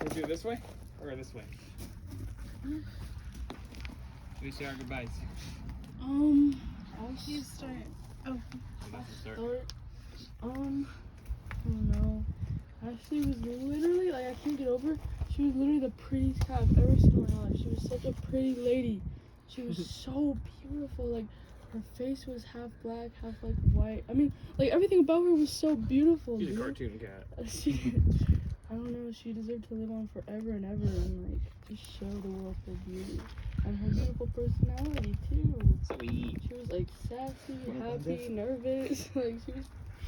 We'll do it this way or this way? We say our goodbyes. I'll start. Oh, Start. I don't know. Ashley was literally, like, I can't get over it. She was literally the prettiest cat I've ever seen in my life. She was such a pretty lady. She was so beautiful. Like, her face was half black, half, like, white. I mean, like, everything about her was so beautiful. She's a dude. cartoon cat. I don't know, she deserved to live on forever and ever and, like, just show the world her beauty. And her beautiful personality, too. Sweet. She was, like, sassy, happy, nervous. Like,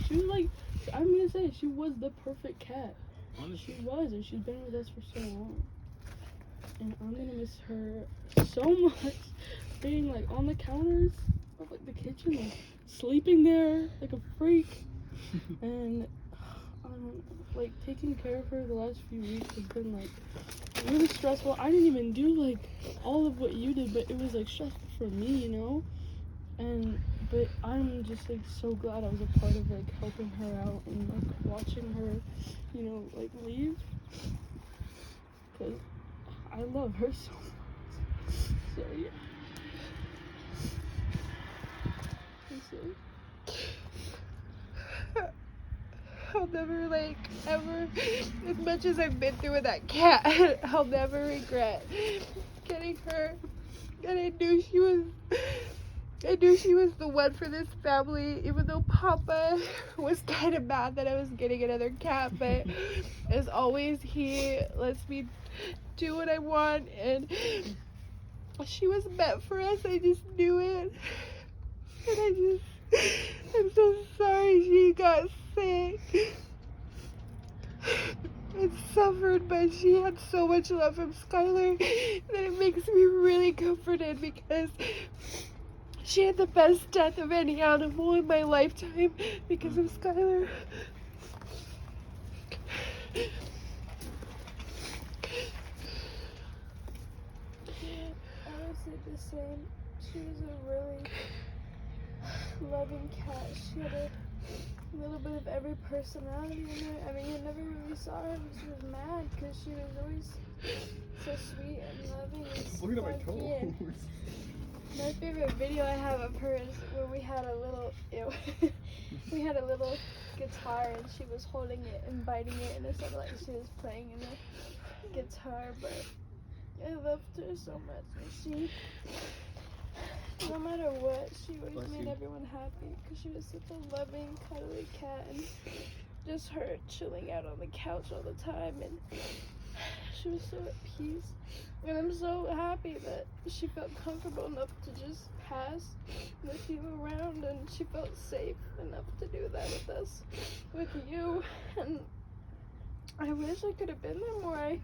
she was, like, I'm gonna say, she was the perfect cat. Honestly. She was, and she's been with us for so long. And I'm gonna miss her so much. Being, like, on the counters of, like, the kitchen, like, sleeping there like a freak. And I don't know, like, taking care of her the last few weeks has been, like, really stressful. I didn't even do, like, all of what you did, but it was, like, stressful for me, you know? But I'm just, like, so glad I was a part of, like, helping her out and, like, watching her, you know, like, leave. Because I love her so much. So, yeah. I'll never, like, ever, as much as I've been through with that cat, I'll never regret getting her. And I knew she was the one for this family, even though Papa was kind of mad that I was getting another cat. But as always, he lets me do what I want, and she was meant for us. I just knew it. And I'm so sorry she got sick and suffered, but she had so much love from Skylar that it makes me really comforted, because she had the best death of any animal in my lifetime because of Skylar. I would say the same. She was a really loving cat. She had a little bit of every personality in her. I mean, you never really saw her when she was mad, because she was always so sweet and loving and Look at my spunky. And toes. my favorite video I have of her is where we had a little, we had a little guitar and she was holding it and biting it, and it sounded like she was playing in a guitar. But I loved her so much, and she, no matter what, she always made everyone happy, because she was such a loving, cuddly cat, and just her chilling out on the couch all the time, and she was so at peace. And I'm so happy that she felt comfortable enough to just pass with you around, and she felt safe enough to do that with us, with you. And I wish I could have been there more. I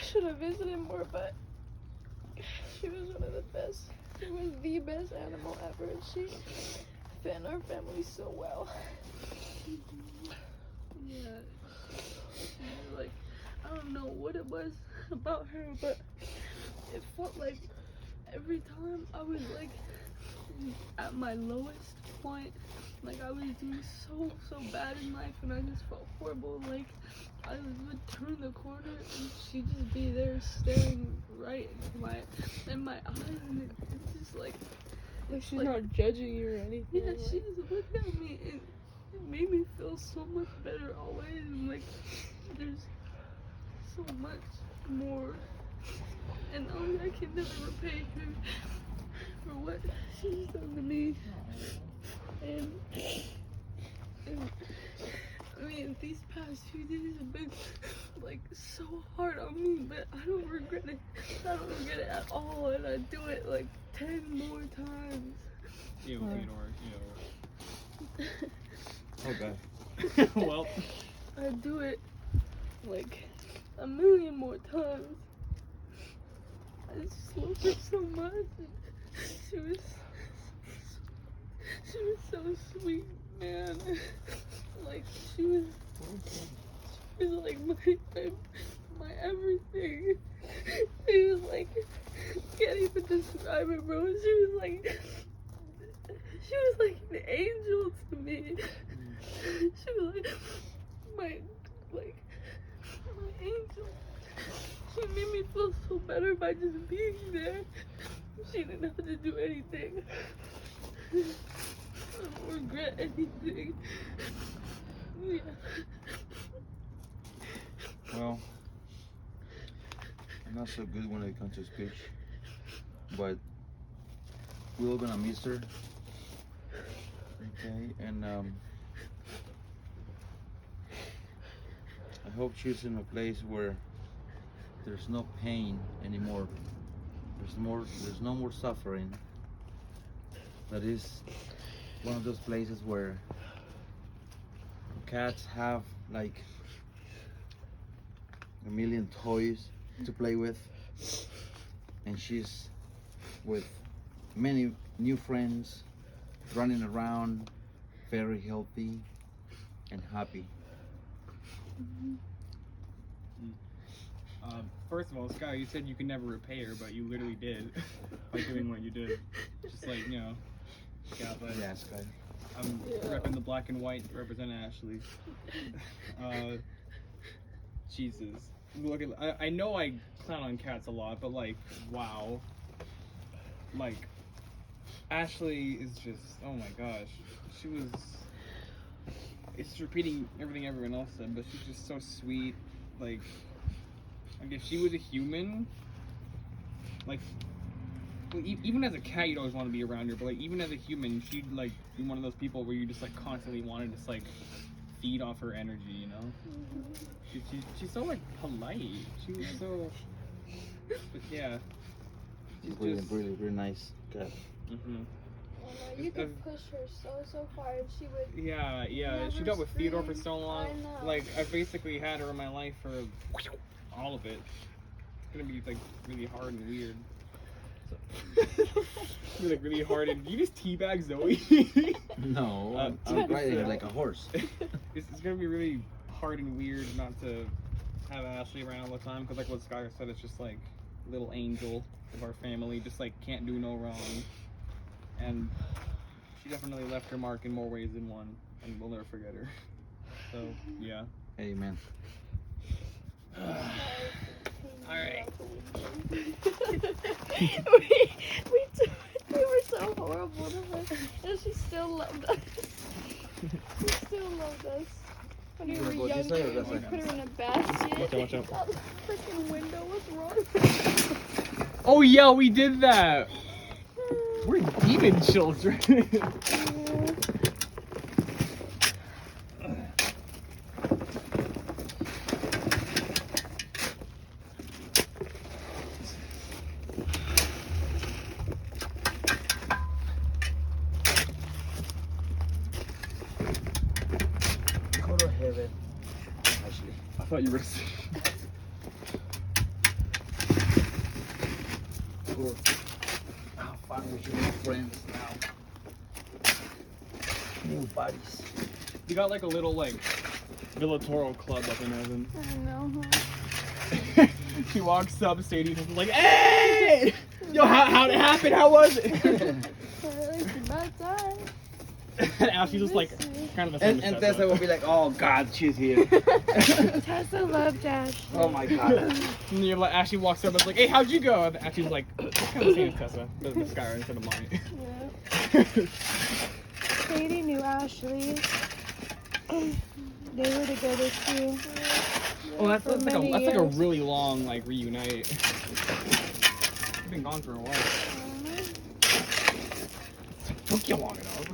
should have visited more, but she was one of the best. She was the best animal ever, and she fit in our family so well. Yeah. Like, I don't know what it was about her, but it felt like every time I was, like, at my lowest point, like, I was doing so bad in life, and I just felt horrible. Like, I would turn the corner and she'd just be there staring right in my eyes, and it's just like she's like, not judging you or anything. yeah, she just looked at me and it made me feel so much better always, and like there's so much more, and I can never repay her for what she's done to me. And I mean, these past few days have been like so hard on me, but I don't regret it. I don't regret it at all, and I do it like 10 more times. Ew, okay. Well. I do it like a million more times. I just love her so much. She was so sweet, man. Like she was like my everything. She was like, can't even describe it, bro. She was like an angel to me. She was like my angel. feel so better by just being there. She didn't have to do anything. I don't regret anything. Yeah. Well, I'm not so good when it comes to speech, but we're all gonna miss her. Okay, and I hope she's in a place where there's no pain anymore. There's no more suffering. That is one of those places where cats have like a million toys to play with, and she's with many new friends, running around, very healthy and happy. First of all, Scott, you said you could never repay her, but you literally did by doing what you did. Just like, you know, yeah, but Yeah, Sky. I'm repping the black and white to represent Ashley. Jesus. Look at, I know I clown on cats a lot, but like, wow. Like, Ashley is just, oh my gosh. She was, it's repeating everything everyone else said, but she's just so sweet. Like if she was a human, like, well, even as a cat, you'd always want to be around her, but like, even as a human, she'd like be one of those people where you just like constantly want to just like feed off her energy, you know? She's so like polite. She was so, but yeah. She's Really, just, really nice cat. mhm. Oh no, you could push her so far and she would. Yeah, Never she dealt with Theodore for scream. so long. I know. Like, I basically had her in my life for all of it. It's gonna be like really hard and weird. It's gonna be like really hard and you just teabag Zoe. No, I'm riding her like a horse. It's gonna be really hard and weird not to have Ashley around all the time because, like what Skylar said, it's just like little angel of our family, just like can't do no wrong. And she definitely left her mark in more ways than one, and we'll never forget her. So, yeah. Amen. Alright. we were so horrible to her, and she still loved us. She still loved us. When we You were wanna go this way or younger, that we way? put her in a basket. Watch out. That freaking window was wrong. Oh yeah, we did that! We're demon children! Go to heaven, Ashley. I thought you were saying. Go. Have fun with your new friends now. New buddies. We got like a little like Villatoro club up in heaven. I know, She walks up, Sadie's just like, hey! Yo, how'd it happen? How was it? It's about time. And Ashley's just like, kind of the same And as Tessa will be like, oh God, she's here. Tessa loved Ashley. Oh my God. And you're like, Ashley walks up and is like, hey, how'd you go? And Ashley's like, it's kind of the same as Tessa, but the Skylar instead of mine. Yeah. Sadie knew Ashley. They were together too. Well, that's For like a many years. really long like reunite. We've been gone for a while. Took you long enough.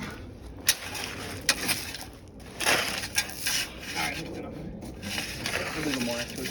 Alright, a little more actually.